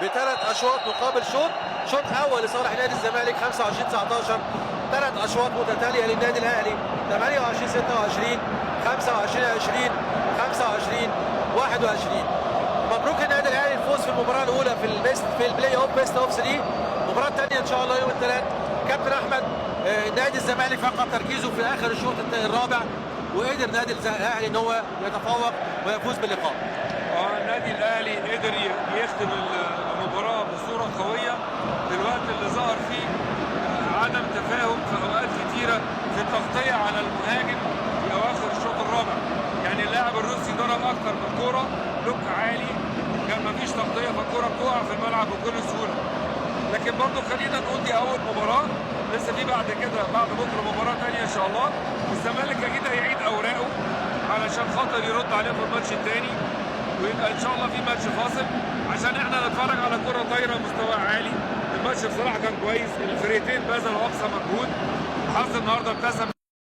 بثلاث اشواط مقابل شوط. شوط اول لصالح نادي الزمالك 25-19، ثلاث اشواط متتاليه للنادي الاهلي 28-26 25-20 25-21. مبروك النادي الاهلي الفوز في المباراه الاولى في البلاي اوف بيست اوف 3. المباراه الثانيه ان شاء الله يوم الثلاث. كابتن احمد، نادي الزمالك فقط تركيزه في اخر الشوط الرابع، وقدر نادي الاهلي ان هو يتفوق ويفوز باللقاء. النادي الاهلي قدر يختم المباراه بصوره قويه في الوقت اللي ظهر فيه عدم تفاهم في اوقات كتيره في التغطيه على المهاجم في اواخر الشوط الرابع. يعني اللاعب الروسي ضرب اكتر من كوره لوك عالي، كان مفيش تغطيه فالكوره بتقع في الملعب بكل سهوله. لكن برضه خلينا نقول دي اول مباراه، لسه في بعد كده بعد بكره مباراه ثانيه ان شاء الله. الزمالك اكيد هيعيد اوراقه علشان خاطر يرد عليه في الماتش الثاني، ويبقى ان شاء الله في ماتش فاصل عشان احنا نتفرج على كره طايره مستوى عالي. الماتش بصراحه كان كويس، الفريقين بذلوا اقصى مجهود. الحظ النهارده ابتسم